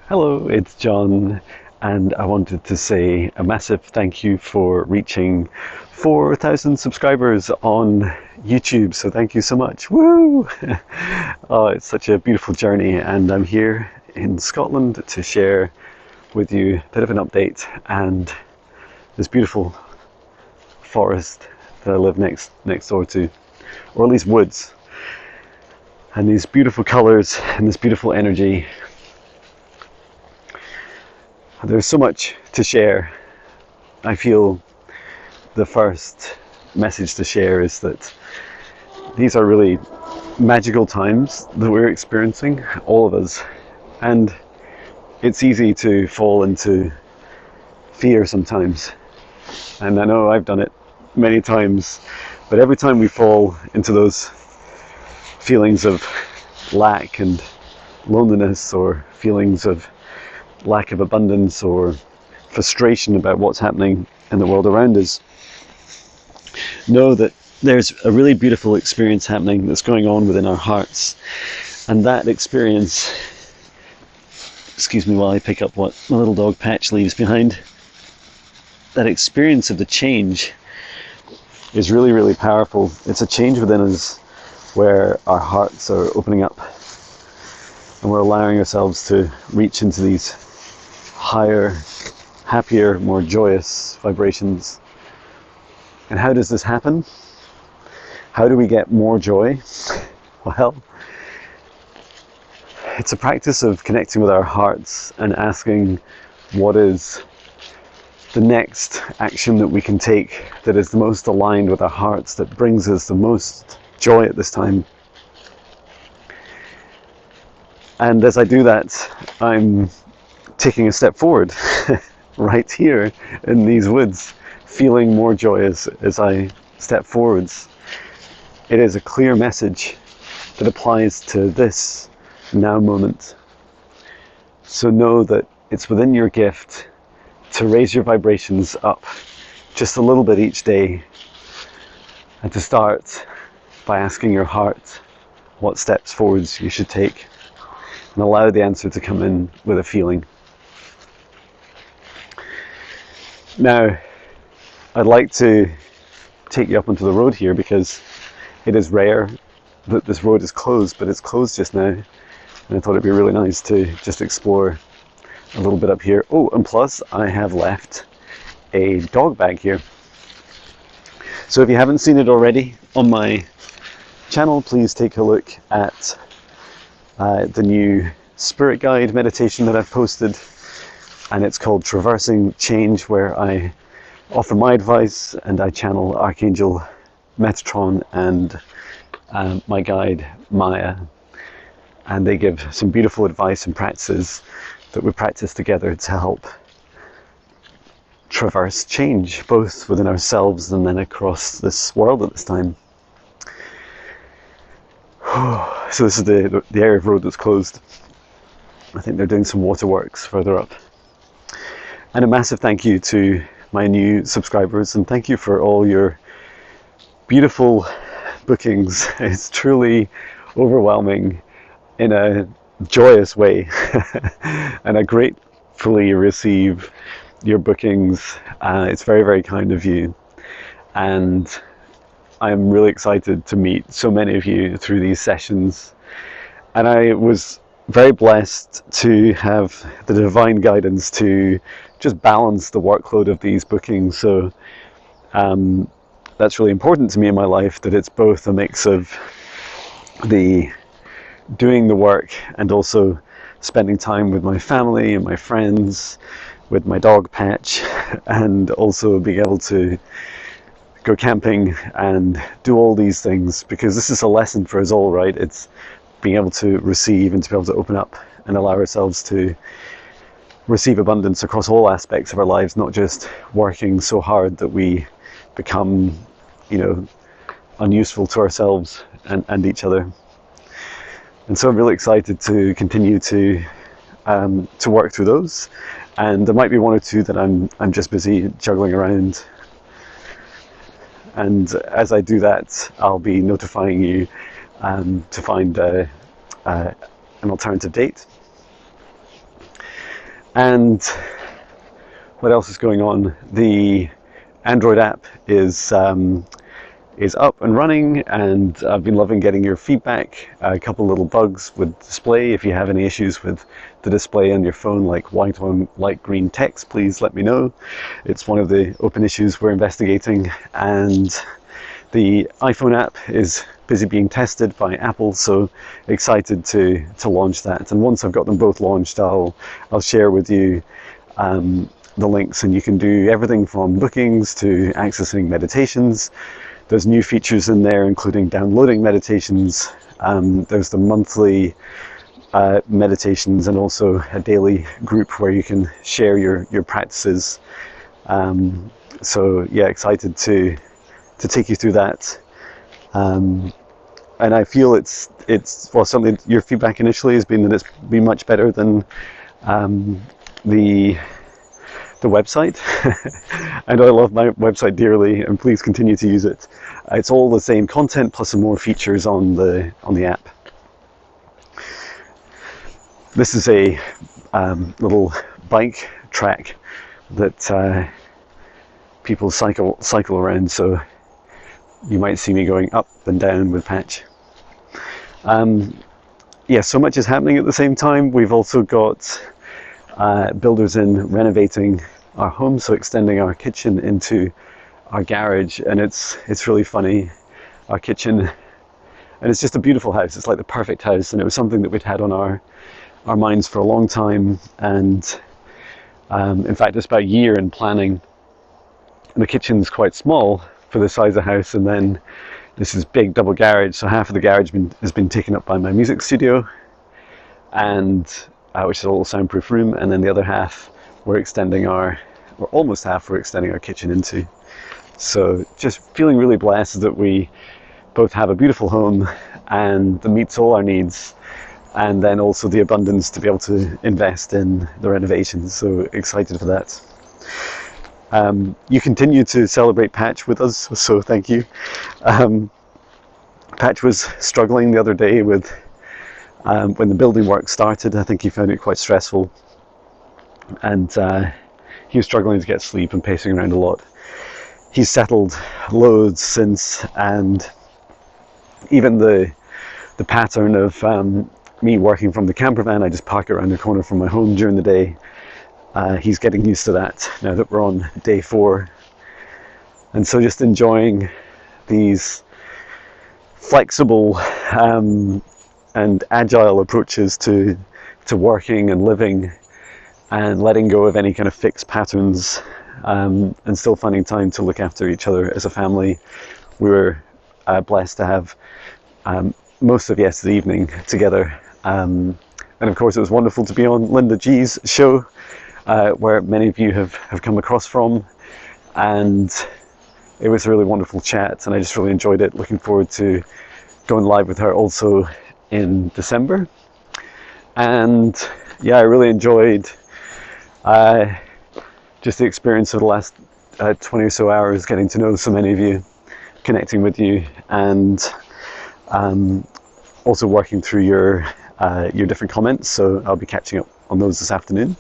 Hello, it's John, and I wanted to say a massive thank you for reaching 4,000 subscribers on YouTube. So thank you so much. Woo! Oh, it's such a beautiful journey, and I'm here in Scotland to share with you a bit of an update and this beautiful forest that I live next door to, or at least woods, and these beautiful colours and this beautiful energy. There's so much to share. I feel the first message to share is that these are really magical times that we're experiencing, all of us, and it's easy to fall into fear sometimes. And I know I've done it many times, but every time we fall into those feelings of lack and loneliness, or feelings of lack of abundance or frustration about what's happening in the world around us, know that there's a really beautiful experience happening that's going on within our hearts. And that experience, excuse me while I pick up what my little dog Patch leaves behind, that experience of the change is really, really powerful. It's a change within us where our hearts are opening up and we're allowing ourselves to reach into these higher, happier, more joyous vibrations. And how does this happen? How do we get more joy? Well, it's a practice of connecting with our hearts and asking what is the next action that we can take that is the most aligned with our hearts, that brings us the most joy at this time. And as I do that, I'm taking a step forward right here in these woods, feeling more joyous as I step forwards. It is a clear message that applies to this now moment. So know that it's within your gift to raise your vibrations up just a little bit each day, and to start by asking your heart what steps forwards you should take, and allow the answer to come in with a feeling. Now, I'd like to take you up onto the road here because it is rare that this road is closed, but it's closed just now. And I thought it'd be really nice to just explore a little bit up here. Oh, and plus I have left a dog bag here. So if you haven't seen it already on my channel, please take a look at the new spirit guide meditation that I've posted. And it's called Traversing Change, where I offer my advice and I channel Archangel Metatron and my guide Maya. And they give some beautiful advice and practices that we practice together to help traverse change, both within ourselves and then across this world at this time. So this is the area of road that's closed. I think they're doing some waterworks further up. And a massive thank you to my new subscribers, and thank you for all your beautiful bookings. It's truly overwhelming in a joyous way. And I gratefully receive your bookings. It's very, very kind of you. And I'm really excited to meet so many of you through these sessions. And I was very blessed to have the divine guidance to just balance the workload of these bookings. So that's really important to me in my life, that it's both a mix of the doing the work and also spending time with my family and my friends, with my dog Patch, and also being able to go camping and do all these things, because this is a lesson for us all, right? It's being able to receive and to be able to open up and allow ourselves to receive abundance across all aspects of our lives, not just working so hard that we become, unuseful to ourselves and each other. And so I'm really excited to continue to work through those. And there might be one or two that I'm just busy juggling around. And as I do that, I'll be notifying you to find an alternative date. And what else is going on? The Android app is up and running, and I've been loving getting your feedback. A couple little bugs with display. If you have any issues with the display on your phone, like white on light green text, please let me know. It's one of the open issues we're investigating. And the iPhone app is busy being tested by Apple, so excited to launch that. And once I've got them both launched, I'll share with you the links, and you can do everything from bookings to accessing meditations. There's new features in there, including downloading meditations. There's the monthly meditations, and also a daily group where you can share your practices. So yeah, excited to take you through that. And I feel it's well, certainly your feedback initially has been that it's been much better than the website. And I love my website dearly, and please continue to use it. It's all the same content plus some more features on the app. This is a little bike track that people cycle around, so you might see me going up and down with Patch. Yeah, so much is happening at the same time. We've also got builders in renovating our home, so extending our kitchen into our garage, and it's really funny. Our kitchen, and it's just a beautiful house. It's like the perfect house, and it was something that we'd had on our minds for a long time. And in fact, it's about a year in planning. And the kitchen's quite small for the size of the house, and then this is big double garage. So half of the garage has been taken up by my music studio, and which is a little soundproof room, and then the other half almost half we're extending our kitchen into. So just feeling really blessed that we both have a beautiful home and that meets all our needs, and then also the abundance to be able to invest in the renovations. So excited for that. You continue to celebrate Patch with us, so thank you. Patch was struggling the other day with when the building work started. I think he found it quite stressful, and he was struggling to get sleep and pacing around a lot. He's settled loads since, and even the pattern of me working from the camper van, I just park around the corner from my home during the day. He's getting used to that now that we're on day 4, and so just enjoying these flexible and agile approaches to working and living, and letting go of any kind of fixed patterns, and still finding time to look after each other as a family. We were blessed to have most of yesterday evening together, and of course it was wonderful to be on Linda G's show, where many of you have come across from, and it was a really wonderful chat, and I just really enjoyed it. Looking forward to going live with her also in December. And yeah, I really enjoyed just the experience of the last 20 or so hours, getting to know so many of you, connecting with you, and also working through your different comments. So I'll be catching up on those this afternoon.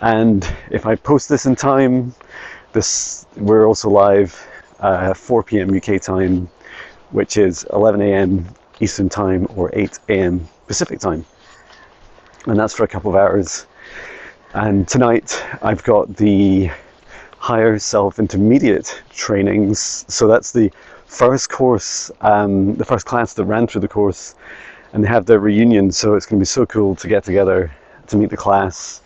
And if I post this in time, we're also live 4 p.m. UK time, which is 11 a.m. Eastern time or 8 a.m. Pacific time, and that's for a couple of hours. And tonight I've got the Higher Self Intermediate trainings, so that's the first course, the first class that ran through the course, and they have their reunion, so it's going to be so cool to get together to meet the class.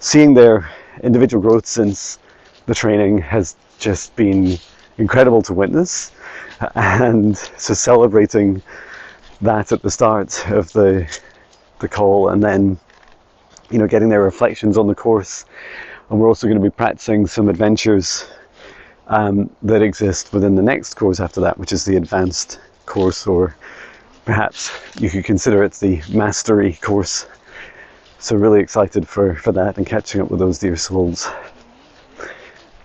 Seeing their individual growth since the training has just been incredible to witness, and so celebrating that at the start of the call, and then getting their reflections on the course. And we're also going to be practicing some adventures that exist within the next course after that, which is the advanced course, or perhaps you could consider it the mastery course. So really excited for that, and catching up with those dear souls.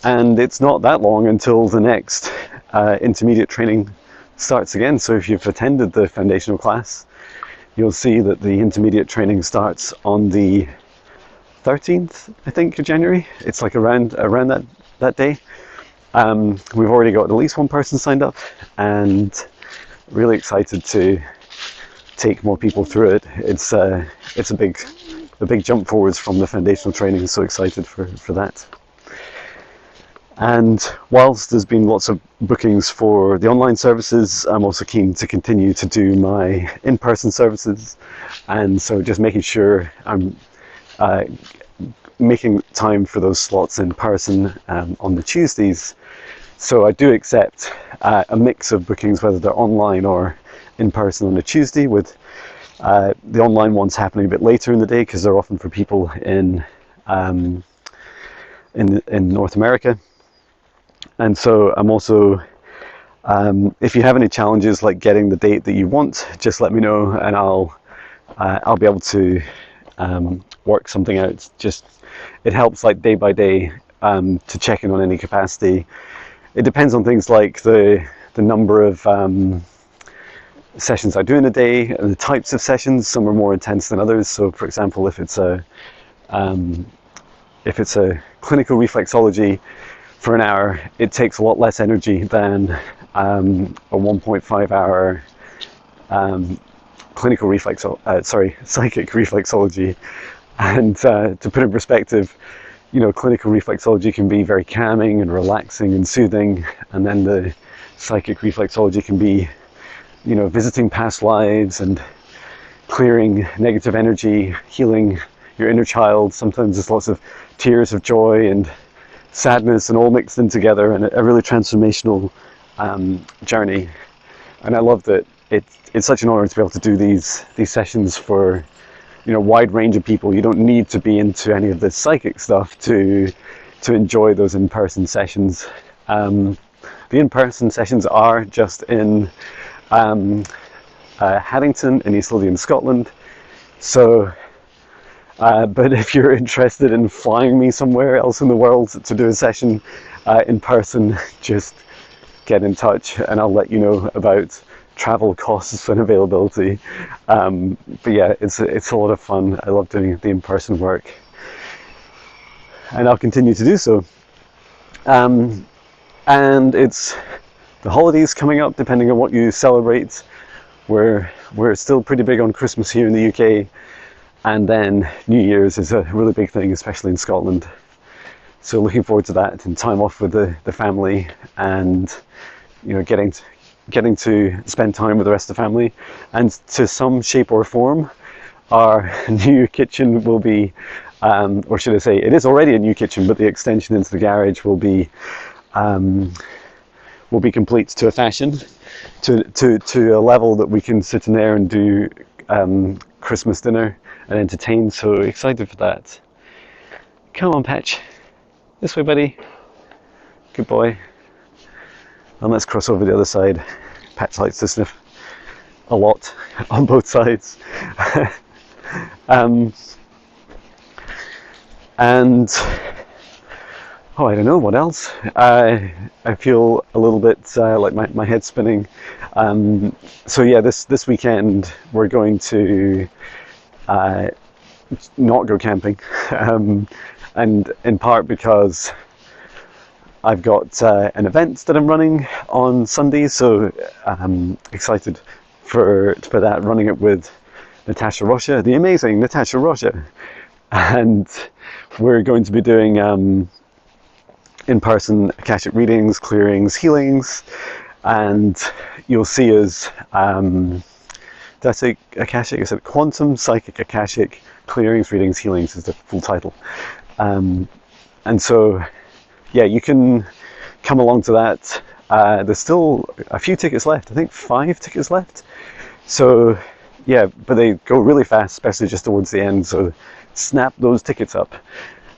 And it's not that long until the next intermediate training starts again. So if you've attended the foundational class, you'll see that the intermediate training starts on the 13th, I think, of January. It's like around that day. We've already got at least one person signed up, and really excited to take more people through it. It's a big jump forwards from the foundational training. So excited for that. And whilst there's been lots of bookings for the online services, I'm also keen to continue to do my in-person services, and so just making sure I'm making time for those slots in person on the Tuesdays. So I do accept a mix of bookings, whether they're online or in person on a Tuesday, with the online ones happening a bit later in the day because they're often for people in North America. And so I'm also, if you have any challenges like getting the date that you want, just let me know, and I'll be able to work something out. Just, it helps like day by day to check in on any capacity. It depends on things like the number of sessions I do in a day and the types of sessions. Some are more intense than others. So, for example, if it's a clinical reflexology for an hour, it takes a lot less energy than a 1.5 hour psychic reflexology. And to put in perspective, clinical reflexology can be very calming and relaxing and soothing, and then the psychic reflexology can be, visiting past lives and clearing negative energy, healing your inner child. Sometimes there's lots of tears of joy and sadness and all mixed in together, and a really transformational journey. And I love that it's such an honor to be able to do these sessions for wide range of people. You don't need to be into any of the psychic stuff to enjoy those in-person sessions. The in-person sessions are just in Haddington in East Lothian, Scotland. So but if you're interested in flying me somewhere else in the world to do a session in person, just get in touch and I'll let you know about travel costs and availability. But yeah, it's a lot of fun. I love doing the in-person work, and I'll continue to do so. And it's the holidays coming up, depending on what you celebrate. We're still pretty big on Christmas here in the UK. And then New Year's is a really big thing, especially in Scotland. So looking forward to that, and time off with the family, and getting to spend time with the rest of the family. And to some shape or form, our new kitchen will be, or should I say, it is already a new kitchen, but the extension into the garage will be complete to a fashion, to a level that we can sit in there and do Christmas dinner and entertain. So excited for that. Come on, Patch. This way, buddy. Good boy. And let's cross over the other side. Patch likes to sniff a lot on both sides. And I don't know what else. I feel a little bit like my head's spinning. So yeah, this weekend we're going to not go camping, and in part because I've got an event that I'm running on Sunday, so I'm excited for that, running it with Natasha Rocha, the amazing Natasha Rocha. And we're going to be doing in-person Akashic readings, clearings, healings, and you'll see us, did I say Akashic? I said Quantum Psychic Akashic Clearings, Readings, Healings is the full title. And so, yeah, you can come along to that. There's still a few tickets left, I think 5 tickets left. So, yeah, but they go really fast, especially just towards the end, so snap those tickets up.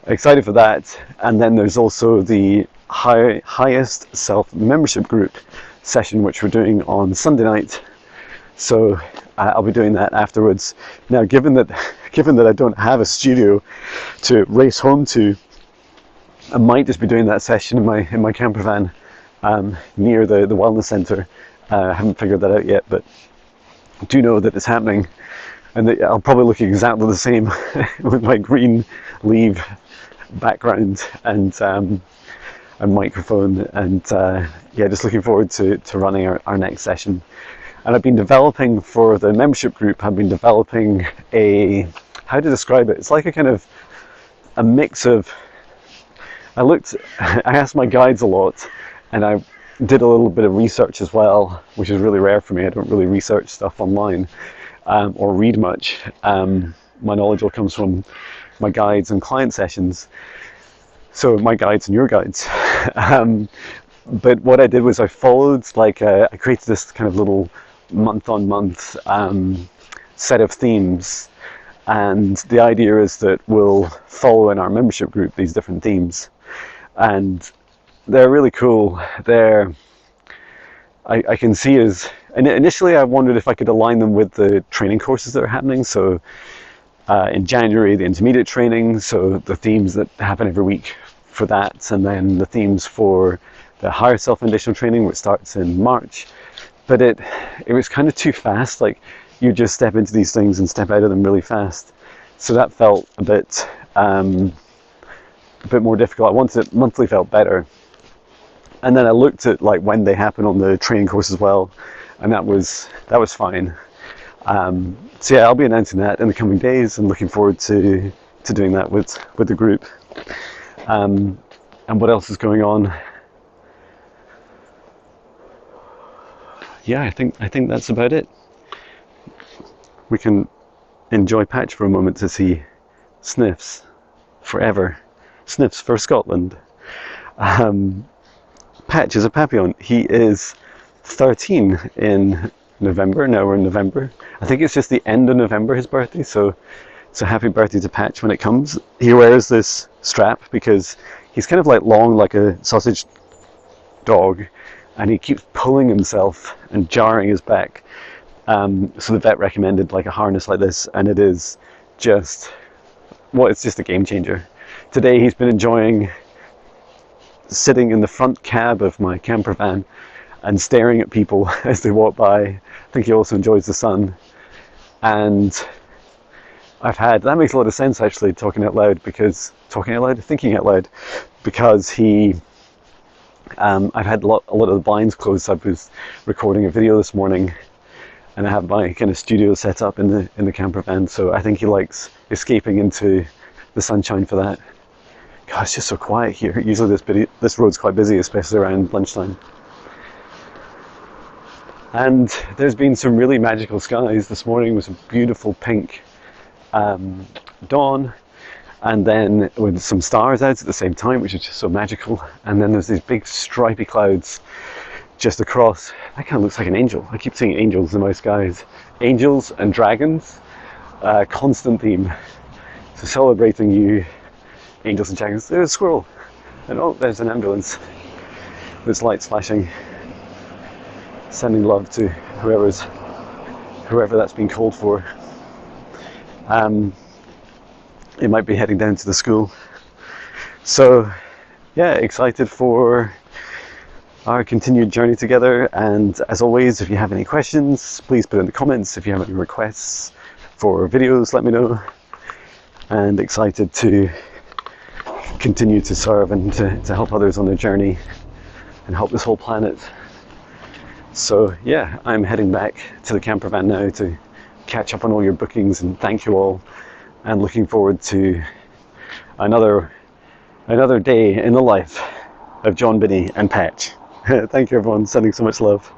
Excited for that. And then there's also the highest self membership group session, which we're doing on Sunday night. So I'll be doing that afterwards. Now, given that I don't have a studio to race home to, I might just be doing that session in my camper van near the wellness centre. I haven't figured that out yet, but do know that it's happening. and I'll probably look exactly the same with my green leaf background and microphone, and yeah, just looking forward to running our next session. And I've been developing for the membership group, I've been developing how to describe it, it's like a kind of a mix of, I asked my guides a lot, and I did a little bit of research as well, which is really rare for me. I don't really research stuff online or read much. My knowledge all comes from my guides and client sessions. So my guides and your guides. But what I did was I followed, I created this kind of little month-on-month set of themes. And the idea is that we'll follow in our membership group these different themes. And they're really cool. I can see and initially I wondered if I could align them with the training courses that are happening. So in January, the intermediate training, so the themes that happen every week for that, and then the themes for the higher self foundational training, which starts in March. But it was kind of too fast. Like, you just step into these things and step out of them really fast. So that felt a bit more difficult. I wanted it monthly, felt better. And then I looked at when they happen on the training course as well, and that was fine. So yeah, I'll be announcing that in the coming days, and looking forward to doing that with the group. And what else is going on? Yeah, I think that's about it. We can enjoy Patch for a moment to see Sniffs forever. Sniffs for Scotland. Patch is a Papillon. He is 13 in November. Now we're in November. I think it's just the end of November, his birthday, so happy birthday to Patch when it comes. He wears this strap because he's kind of long like a sausage dog, and he keeps pulling himself and jarring his back. So the vet recommended a harness like this, and it is just, it's just a game changer. Today he's been enjoying sitting in the front cab of my camper van and staring at people as they walk by. I think he also enjoys the sun. And that makes a lot of sense actually, thinking out loud, because I've had a lot of the blinds closed. I was recording a video this morning, and I have my kind of studio set up in the camper van, so I think he likes escaping into the sunshine for that. God, it's just so quiet here. Usually this road's quite busy, especially around lunchtime. And there's been some really magical skies. This morning was a beautiful pink dawn, and then with some stars out at the same time, which is just so magical. And then there's these big stripy clouds just across. That kind of looks like an angel. I keep seeing angels in my skies. Angels and dragons, constant theme. So celebrating you, angels and dragons. There's a squirrel, and oh, there's an ambulance. There's lights flashing, sending love to whoever that's been called for. It might be heading down to the school. So yeah, excited for our continued journey together. And as always, if you have any questions, please put in the comments. If you have any requests for videos, let me know. And excited to continue to serve and to help others on their journey and help this whole planet. So yeah, I'm heading back to the camper van now to catch up on all your bookings and thank you all, and looking forward to another day in the life of John, Binnie and Patch. Thank you everyone, sending so much love.